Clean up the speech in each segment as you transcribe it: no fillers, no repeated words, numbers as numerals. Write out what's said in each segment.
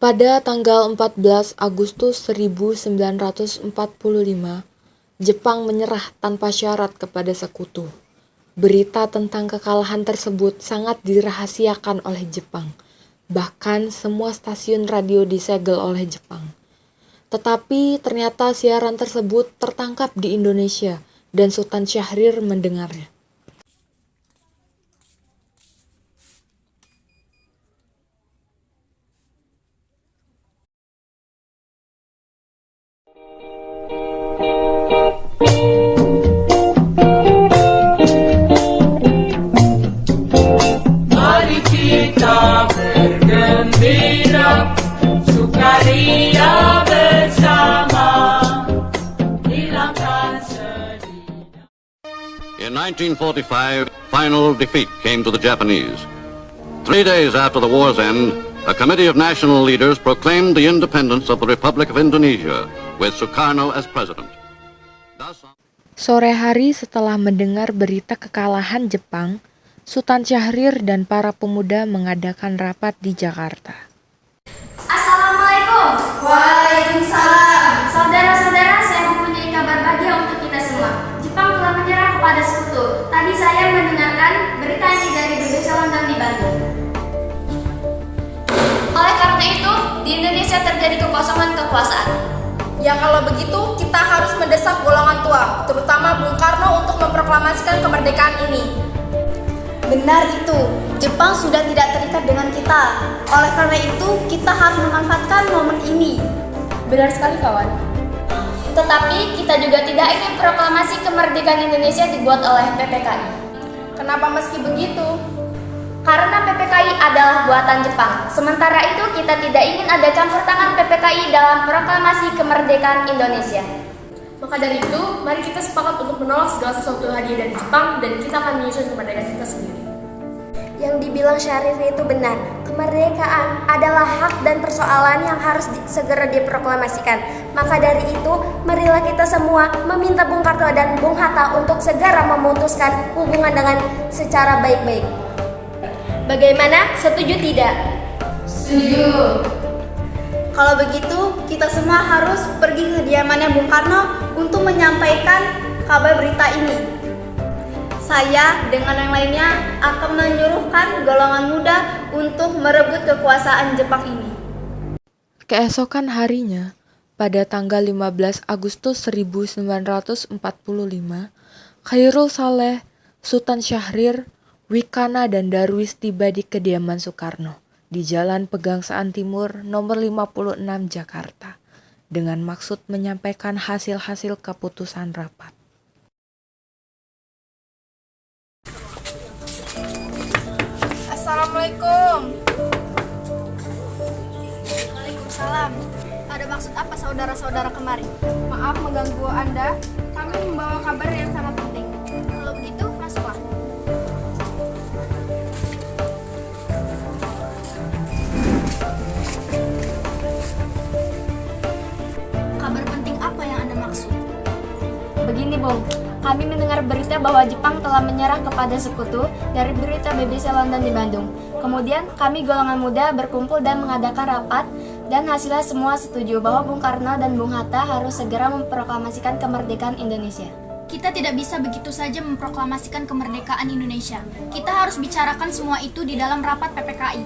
Pada tanggal 14 Agustus 1945, Jepang menyerah tanpa syarat kepada Sekutu. Berita tentang kekalahan tersebut sangat dirahasiakan oleh Jepang. Bahkan semua stasiun radio disegel oleh Jepang. Tetapi ternyata siaran tersebut tertangkap di Indonesia dan Sultan Syahrir mendengarnya. Mari kita bergembira, sukaria bersama, hilangkan sedih. In 1945, final defeat came to the Japanese. 3 days after the war's end, a committee of national leaders proclaimed the independence of the Republic of Indonesia, with Sukarno as president. Sore hari setelah mendengar berita kekalahan Jepang, Sultan Syahrir dan para pemuda mengadakan rapat di Jakarta. Assalamualaikum. Waalaikumsalam. Saudara-saudara, saya mempunyai kabar bahagia untuk kita semua. Jepang telah menyerah kepada Sekutu. Tadi saya mendengarkan berita ini dari BBC London di Bandung. Oleh karena itu, di Indonesia terjadi kekosongan kekuasaan. Ya kalau begitu, kita harus mendesak golongan tua, terutama Bung Karno untuk memproklamasikan kemerdekaan ini. Benar itu, Jepang sudah tidak terikat dengan kita. Oleh karena itu, kita harus memanfaatkan momen ini. Benar sekali kawan. Tetapi kita juga tidak ingin proklamasi kemerdekaan Indonesia dibuat oleh PPKI. Kenapa meski begitu? Karena PPKI adalah buatan Jepang. Sementara itu kita tidak ingin ada campur tangan PPKI dalam proklamasi kemerdekaan Indonesia. Maka dari itu, mari kita sepakat untuk menolak segala sesuatu hadiah dari Jepang dan kita akan menyusun kemerdekaan kita sendiri. Yang dibilang Syahrir itu benar. Kemerdekaan adalah hak dan persoalan yang harus segera diproklamasikan. Maka dari itu, marilah kita semua meminta Bung Karno dan Bung Hatta untuk segera memutuskan hubungan dengan secara baik-baik. Bagaimana? Setuju tidak? Setuju. Kalau begitu, kita semua harus pergi ke kediamannya Bung Karno untuk menyampaikan kabar berita ini. Saya dengan yang lainnya akan menyuruhkan golongan muda untuk merebut kekuasaan Jepang ini. Keesokan harinya, pada tanggal 15 Agustus 1945, Khairul Saleh, Sultan Syahrir, Wikana dan Darwis tiba di kediaman Soekarno di Jalan Pegangsaan Timur nomor 56 Jakarta dengan maksud menyampaikan hasil-hasil keputusan rapat. Assalamualaikum. Waalaikumsalam. Ada maksud apa saudara-saudara kemari? Maaf mengganggu Anda. Kami membawa kabar yang sangat penting. Kalau begitu, masuklah. Kabar penting apa yang Anda maksud? Begini Bung, kami mendengar berita bahwa Jepang telah menyerah kepada Sekutu dari berita BBC London di Bandung. Kemudian kami golongan muda berkumpul dan mengadakan rapat dan hasilnya semua setuju bahwa Bung Karno dan Bung Hatta harus segera memproklamasikan kemerdekaan Indonesia. Kita tidak bisa begitu saja memproklamasikan kemerdekaan Indonesia. Kita harus bicarakan semua itu di dalam rapat PPKI.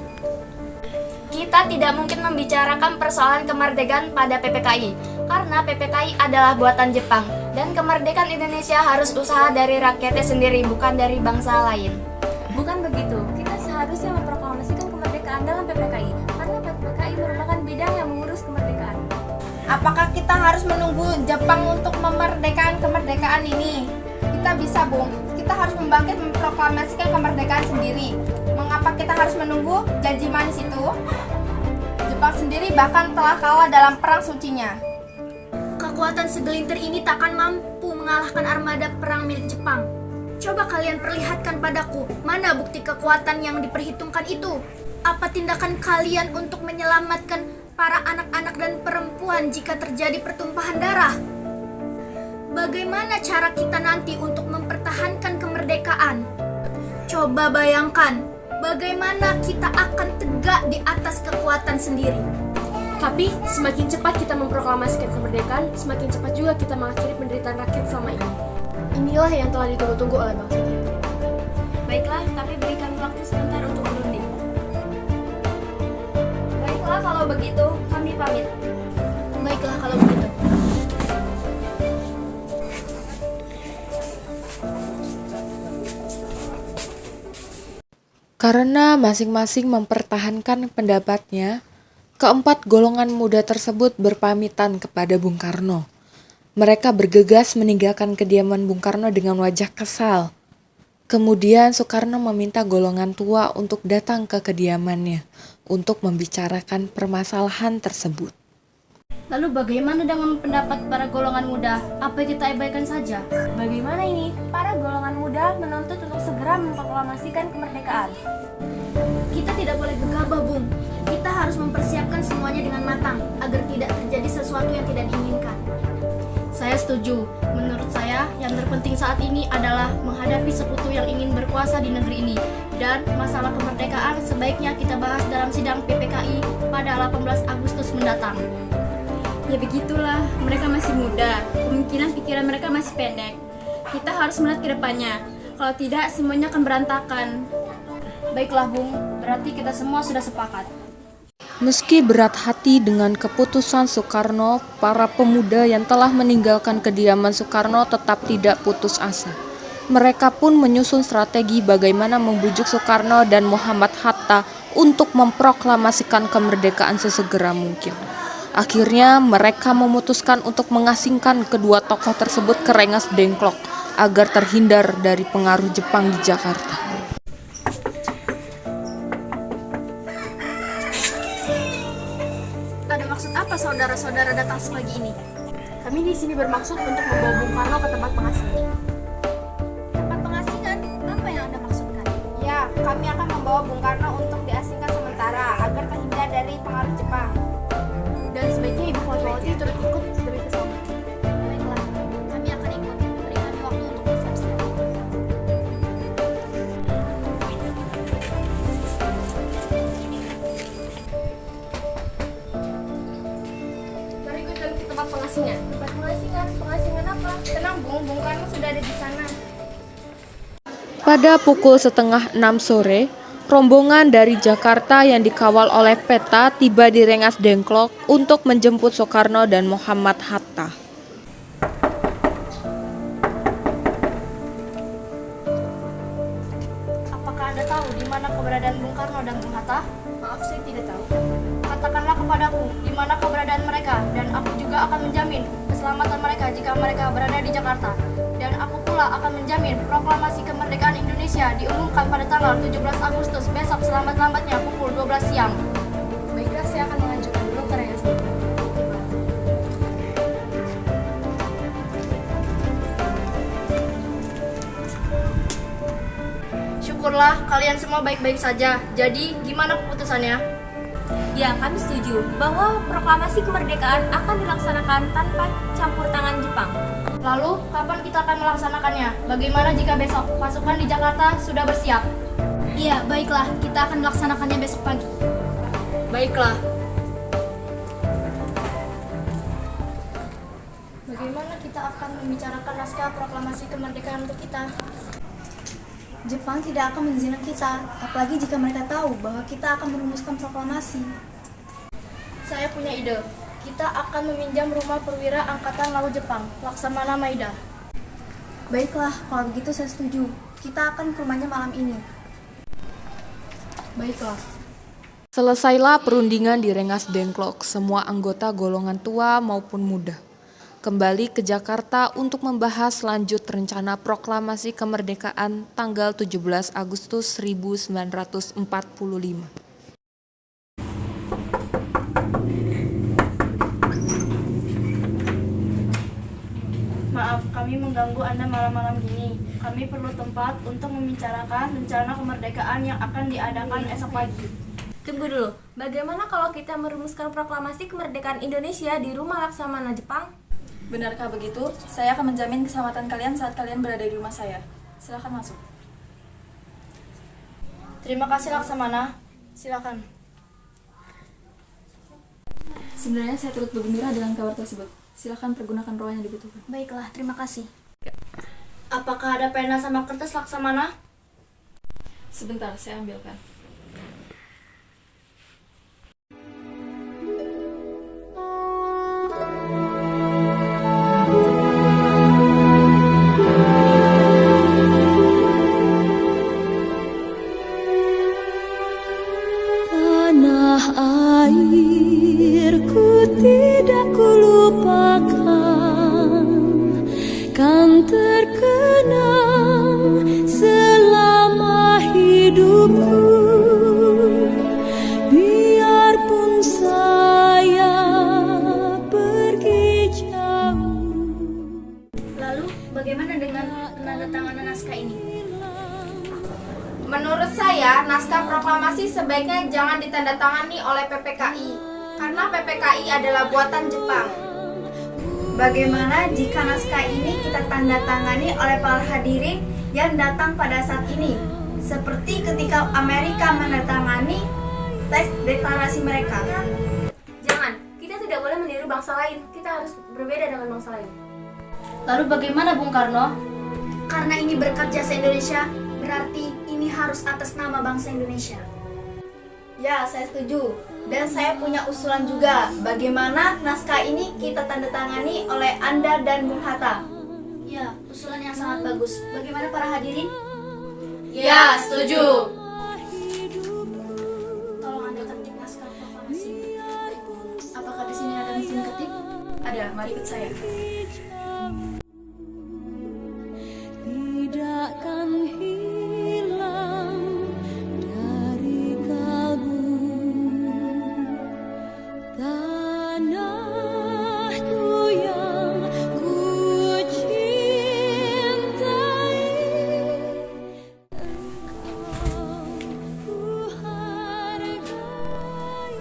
Kita tidak mungkin membicarakan persoalan kemerdekaan pada PPKI karena PPKI adalah buatan Jepang dan kemerdekaan Indonesia harus usaha dari rakyatnya sendiri, bukan dari bangsa lain. Bukan begitu, kita seharusnya memproklamasikan kemerdekaan dalam PPKI karena PPKI merupakan bidang yang mengurus kemerdekaan. Apakah kita harus menunggu Jepang untuk memerdekakan kemerdekaan ini? Kita bisa, Bung. Kita harus membangkit memproklamasikan kemerdekaan sendiri. Mengapa kita harus menunggu janji manis itu? Jepang sendiri bahkan telah kalah dalam perang sucinya. Kekuatan segelintir ini takkan mampu mengalahkan armada perang milik Jepang. Coba kalian perlihatkan padaku, mana bukti kekuatan yang diperhitungkan itu? Apa tindakan kalian untuk menyelamatkan para anak-anak dan perempuan jika terjadi pertumpahan darah? Bagaimana cara kita nanti untuk mempertahankan kemerdekaan? Coba bayangkan, bagaimana kita akan tegak di atas kekuatan sendiri. Tapi semakin cepat kita memproklamasikan kemerdekaan, semakin cepat juga kita mengakhiri penderitaan rakyat selama ini. Inilah yang telah ditunggu-tunggu oleh bangsa kita. Baiklah, tapi berikan waktu sebentar untuk berunding. Baiklah kalau begitu, kami pamit. Baiklah kalau begitu. Karena masing-masing mempertahankan pendapatnya, keempat golongan muda tersebut berpamitan kepada Bung Karno. Mereka bergegas meninggalkan kediaman Bung Karno dengan wajah kesal. Kemudian Soekarno meminta golongan tua untuk datang ke kediamannya untuk membicarakan permasalahan tersebut. Lalu bagaimana dengan pendapat para golongan muda? Apa kita abaikan saja? Bagaimana ini? Para golongan muda menuntut untuk segera memproklamasikan kemerdekaan. Kita tidak boleh gegabah, Bung. Kita harus mempersiapkan semuanya dengan matang agar tidak terjadi sesuatu yang tidak diinginkan. Saya setuju. Menurut saya, yang terpenting saat ini adalah menghadapi sekutu yang ingin berkuasa di negeri ini. Dan masalah kemerdekaan sebaiknya kita bahas dalam sidang PPKI pada 18 Agustus mendatang. Ya begitulah, mereka masih muda, kemungkinan pikiran mereka masih pendek. Kita harus melihat ke depannya, kalau tidak semuanya akan berantakan. Baiklah Bung, berarti kita semua sudah sepakat. Meski berat hati dengan keputusan Soekarno, para pemuda yang telah meninggalkan kediaman Soekarno tetap tidak putus asa. Mereka pun menyusun strategi bagaimana membujuk Soekarno dan Muhammad Hatta untuk memproklamasikan kemerdekaan sesegera mungkin. Akhirnya mereka memutuskan untuk mengasingkan kedua tokoh tersebut ke Rengas Dengklok agar terhindar dari pengaruh Jepang di Jakarta. Ada maksud apa saudara-saudara datang sepagi ini? Kami di sini bermaksud untuk membawa Bung Karno ke tempat pengasingan. Tempat pengasingan? Apa yang Anda maksudkan? Ya, kami akan membawa Bung Karno untuk diasingkan sementara agar terhindar dari pengaruh Jepang. Dan sebaiknya Ibu Fatmawati turut ikut demi keselamatan. Baiklah, kami akan ikut. Beri kami waktu untuk bersiap-siap. Mari ikut kami ke tempat pengasingan. Tempat pengasingan? Pengasingan apa? Tenang Bung, Bung Karno sudah ada di sana. Pada pukul 5:30 sore, rombongan dari Jakarta yang dikawal oleh Peta tiba di Rengas Dengklok untuk menjemput Soekarno dan Muhammad Hatta. Apakah Anda tahu di mana keberadaan Bung Karno dan Bung Hatta? Maaf, saya tidak tahu. Katakanlah kepadaku di mana keberadaan mereka, dan aku juga akan menjamin keselamatan mereka jika mereka berada di Jakarta. Dan aku pula akan menjamin proklamasi kemerdekaan Indonesia diumumkan pada tanggal 17 Agustus besok selambat-lambatnya pukul 12 siang. Baiklah, saya akan mengajukan dulu ke Rengas Dengklok. Syukurlah kalian semua baik-baik saja. Jadi gimana keputusannya? Ya, kami setuju bahwa proklamasi kemerdekaan akan dilaksanakan tanpa campur tangan Jepang. Lalu kapan kita akan melaksanakannya? Bagaimana jika besok pasukan di Jakarta sudah bersiap? Iya, baiklah, kita akan melaksanakannya besok pagi. Baiklah. Bagaimana kita akan membicarakan naskah proklamasi kemerdekaan untuk kita? Jepang tidak akan mengizinkan kita, apalagi jika mereka tahu bahwa kita akan merumuskan proklamasi. Saya punya ide. Kita akan meminjam rumah perwira Angkatan Laut Jepang, Laksamana Maeda. Baiklah, kalau begitu saya setuju. Kita akan ke rumahnya malam ini. Baiklah. Selesailah perundingan di Rengas Dengklok, semua anggota golongan tua maupun muda kembali ke Jakarta untuk membahas lanjut rencana proklamasi kemerdekaan tanggal 17 Agustus 1945. Maaf, kami mengganggu Anda malam-malam gini. Kami perlu tempat untuk membicarakan rencana kemerdekaan yang akan diadakan esok pagi. Tunggu dulu, bagaimana kalau kita merumuskan proklamasi kemerdekaan Indonesia di rumah Laksamana Jepang? Benarkah begitu? Saya akan menjamin keselamatan kalian saat kalian berada di rumah saya. Silakan masuk. Terima kasih Laksamana. Silakan. Sebenarnya saya turut bergembira dengan kabar tersebut. Silakan pergunakan ruang yang dibutuhkan. Baiklah, terima kasih. Apakah ada pena sama kertas, Laksamana? Sebentar, saya ambilkan. Tanah airku tidak kulupakan, kan terkenang selama hidupku. Biarpun saya pergi jauh. Lalu, bagaimana dengan penandatanganan naskah ini? Menurut saya, naskah proklamasi sebaiknya jangan ditandatangani oleh PPKI, karena PPKI adalah buatan Jepang. Bagaimana jika naskah ini kita tanda tangani oleh para hadirin yang datang pada saat ini? Seperti ketika Amerika menandatangani teks deklarasi mereka. Jangan, kita tidak boleh meniru bangsa lain. Kita harus berbeda dengan bangsa lain. Lalu bagaimana Bung Karno? Karena ini berkat jasa Indonesia, berarti ini harus atas nama bangsa Indonesia. Ya, saya setuju. Dan saya punya usulan juga. Bagaimana naskah ini kita tanda tangani oleh Anda dan Bung Hatta? Ya, usulan yang sangat bagus. Bagaimana para hadirin? Ya, setuju. Tolong Anda ketik naskah proklamasi. Apakah di sini ada mesin ketik? Ada, mari ikut saya. Tidakkan hilang dari kalbu tanahku yang ku cintai. Engkau ku hargai.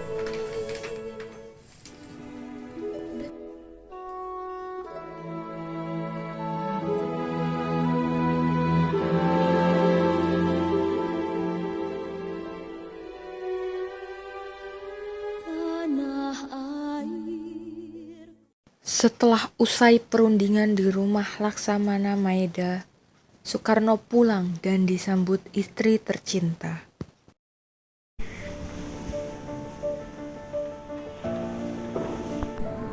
Tanah air. Setelah usai perundingan di rumah Laksamana Maeda, Soekarno pulang dan disambut istri tercinta.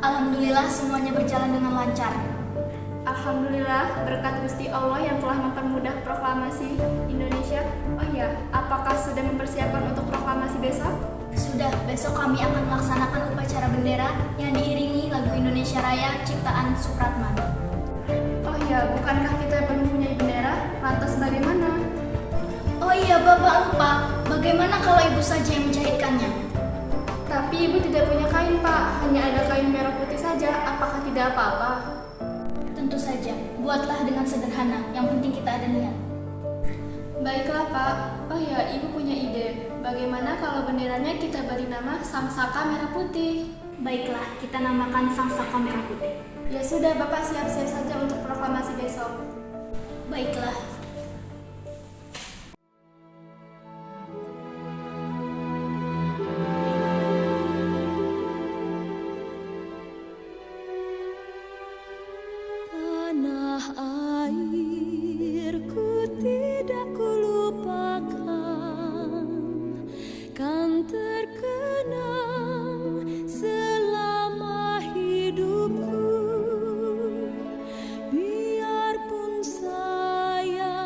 Alhamdulillah semuanya berjalan dengan lancar. Alhamdulillah, berkat Gusti Allah yang telah mempermudah proklamasi Indonesia. Oh iya, apakah sudah mempersiapkan untuk proklamasi besok? Sudah, besok kami akan melaksanakan upacara bendera yang diiringi lagu Indonesia Raya ciptaan Supratman. Oh iya, bukankah kita belum mempunyai bendera? Lantas bagaimana? Oh iya, Bapak lupa. Bagaimana kalau Ibu saja yang menjahitkannya? Tapi Ibu tidak punya kain, Pak. Hanya ada kain merah putih saja. Apakah tidak apa-apa? Tentu saja, buatlah dengan sederhana. Yang penting kita ada niat. Baiklah, Pak. Oh iya, Ibu punya ide. Bagaimana kalau benderanya kita beri nama Sang Saka Merah Putih? Baiklah, kita namakan Sang Saka Merah Putih. Ya sudah, Bapak siap-siap saja untuk proklamasi besok. Baiklah. Tanah airku tidak kulupakan, kan terkenang selama hidupku. Biarpun saya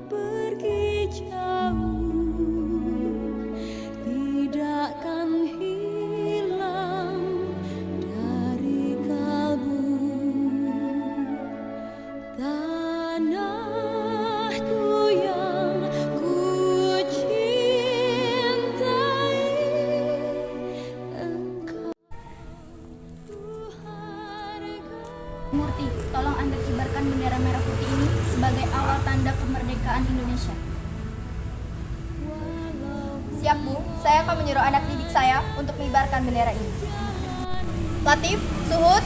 pergi jauh, tidakkan hilang dari kalbu tanahku yang ku cintai. Engkau ku hargai. Murti, tolong Anda kibarkan bendera merah putih ini sebagai awal tanda kemerdekaan Indonesia. Siap, Bu. Saya akan menyuruh anak didik saya untuk mengibarkan bendera ini. Latif, Suhud.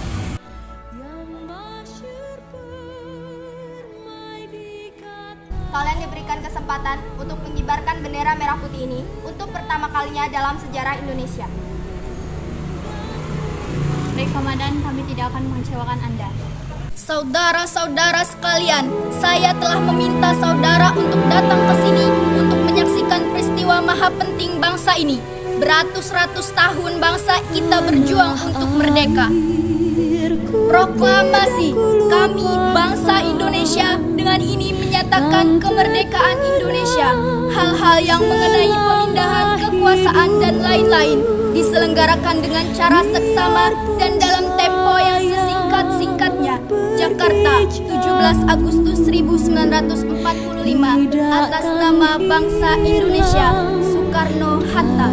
Kalian diberikan kesempatan untuk mengibarkan bendera merah putih ini untuk pertama kalinya dalam sejarah Indonesia. Baik Komandan, kami tidak akan mengecewakan Anda. Saudara-saudara sekalian, saya telah meminta saudara untuk datang ke sini untuk menyaksikan peristiwa maha penting bangsa ini. Beratus-ratus tahun bangsa kita berjuang untuk merdeka. Proklamasi kami bangsa Indonesia dengan ini menyatakan kemerdekaan Indonesia. Hal-hal yang mengenai pemindahan kekuasaan dan lain-lain diselenggarakan dengan cara seksama dan dalam tempo yang sesingkat-singkatnya. Jakarta, 17 Agustus 1945, atas nama bangsa Indonesia, Soekarno-Hatta.